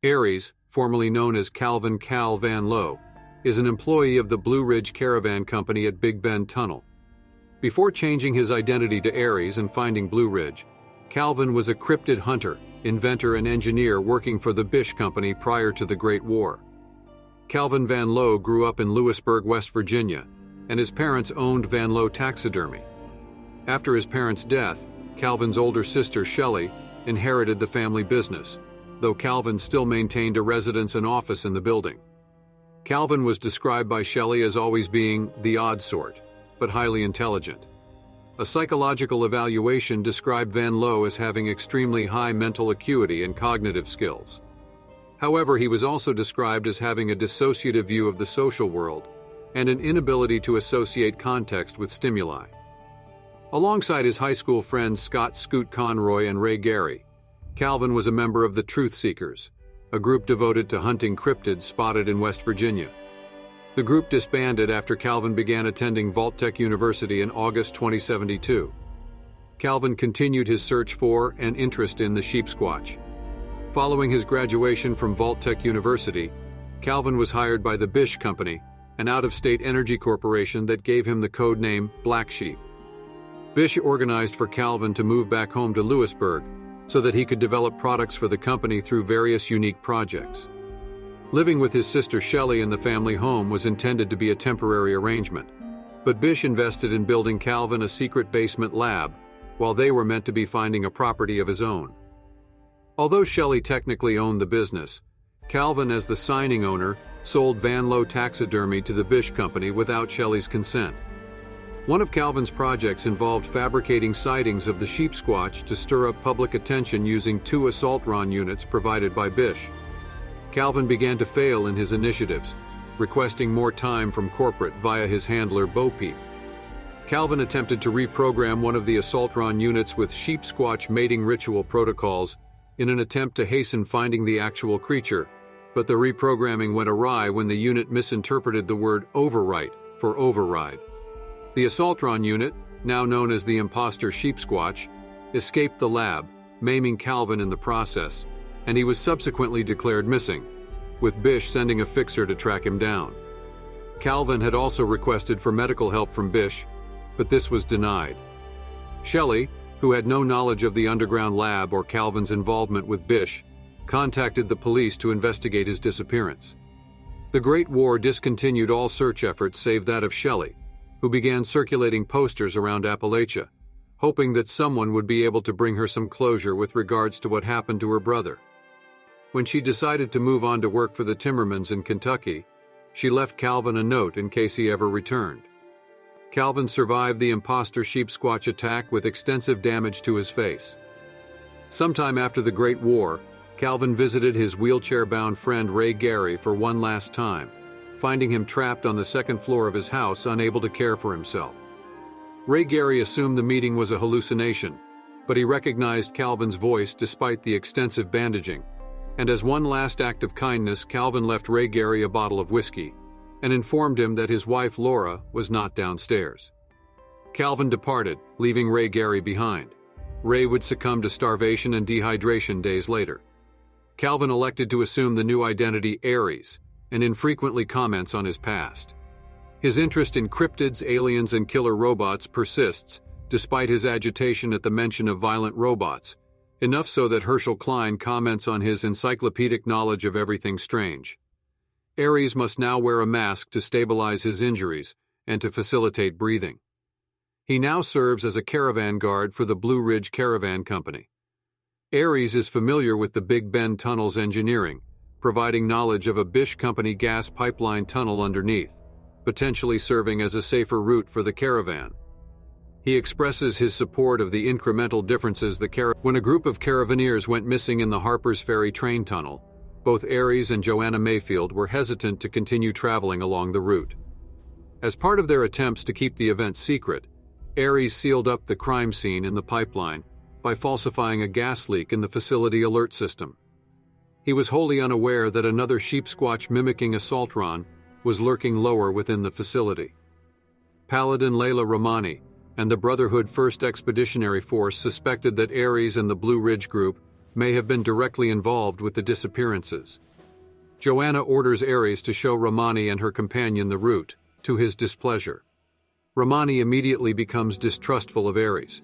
Aries, formerly known as Calvin Cal Van Lowe, is an employee of the Blue Ridge Caravan Company at Big Bend Tunnel. Before changing his identity to Aries and finding Blue Ridge, Calvin was a cryptid hunter, inventor and engineer working for the Bish Company prior to the Great War. Calvin Van Lowe grew up in Lewisburg, West Virginia, and his parents owned Van Lowe Taxidermy. After his parents' death, Calvin's older sister, Shelley, inherited the family business, though Calvin still maintained a residence and office in the building. Calvin was described by Shelley as always being the odd sort, but highly intelligent. A psychological evaluation described Van Lowe as having extremely high mental acuity and cognitive skills. However, he was also described as having a dissociative view of the social world and an inability to associate context with stimuli. Alongside his high school friends Scott Scoot Conroy and Ray Gary, Calvin was a member of the Truth Seekers, a group devoted to hunting cryptids spotted in West Virginia. The group disbanded after Calvin began attending Vault-Tec University in August 2072. Calvin continued his search for and interest in the sheep squatch. Following his graduation from Vault-Tec University, Calvin was hired by the Bish Company, an out-of-state energy corporation that gave him the code name Black Sheep. Bish organized for Calvin to move back home to Lewisburg so that he could develop products for the company through various unique projects. Living with his sister Shelley in the family home was intended to be a temporary arrangement, but Bish invested in building Calvin a secret basement lab, while they were meant to be finding a property of his own. Although Shelley technically owned the business, Calvin, as the signing owner, sold Van Lowe Taxidermy to the Bish Company without Shelley's consent. One of Calvin's projects involved fabricating sightings of the sheep squatch to stir up public attention using 2 assault-ron units provided by Bish. Calvin began to fail in his initiatives, requesting more time from corporate via his handler Bo Peep. Calvin attempted to reprogram one of the assault-ron units with sheep squatch mating ritual protocols in an attempt to hasten finding the actual creature, but the reprogramming went awry when the unit misinterpreted the word overwrite for override. The assault-ron unit, now known as the imposter sheep squatch, escaped the lab, maiming Calvin in the process, and he was subsequently declared missing, with Bish sending a fixer to track him down. Calvin had also requested for medical help from Bish, but this was denied. Shelley, who had no knowledge of the underground lab or Calvin's involvement with Bish, contacted the police to investigate his disappearance. The Great War discontinued all search efforts save that of Shelley, who began circulating posters around Appalachia, hoping that someone would be able to bring her some closure with regards to what happened to her brother. When she decided to move on to work for the Timmermans in Kentucky, she left Calvin a note in case he ever returned. Calvin survived the imposter sheep squatch attack with extensive damage to his face. Sometime after the Great War, Calvin visited his wheelchair-bound friend Ray Gary for one last time, finding him trapped on the second floor of his house, unable to care for himself. Ray Gary assumed the meeting was a hallucination, but he recognized Calvin's voice despite the extensive bandaging, and as one last act of kindness, Calvin left Ray Gary a bottle of whiskey and informed him that his wife Laura was not downstairs. Calvin departed, leaving Ray Gary behind. Ray would succumb to starvation and dehydration days later. Calvin elected to assume the new identity Aries, and infrequently comments on his past. His interest in cryptids, aliens, and killer robots persists, despite his agitation at the mention of violent robots, enough so that Herschel Klein comments on his encyclopedic knowledge of everything strange. Aries must now wear a mask to stabilize his injuries and to facilitate breathing. He now serves as a caravan guard for the Blue Ridge Caravan Company. Aries is familiar with the Big Bend Tunnel's engineering, providing knowledge of a Bish Company gas pipeline tunnel underneath, potentially serving as a safer route for the caravan. He expresses his support of the incremental differences when a group of caravaneers went missing in the Harper's Ferry train tunnel. Both Aries and Joanna Mayfield were hesitant to continue traveling along the route. As part of their attempts to keep the event secret, Aries sealed up the crime scene in the pipeline by falsifying a gas leak in the facility alert system. He was wholly unaware that another sheep squatch mimicking assault-ron was lurking lower within the facility. Paladin Layla Romani and the Brotherhood 1st Expeditionary Force suspected that Aries and the Blue Ridge Group may have been directly involved with the disappearances. Joanna orders Aries to show Romani and her companion the route, to his displeasure. Romani immediately becomes distrustful of Aries.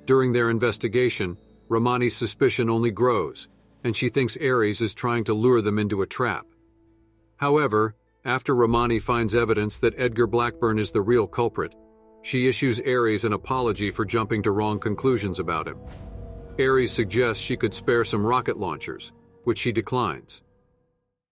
During their investigation, Romani's suspicion only grows, and she thinks Aries is trying to lure them into a trap. However, after Romani finds evidence that Edgar Blackburn is the real culprit, she issues Aries an apology for jumping to wrong conclusions about him. Aries suggests she could spare some rocket launchers, which she declines.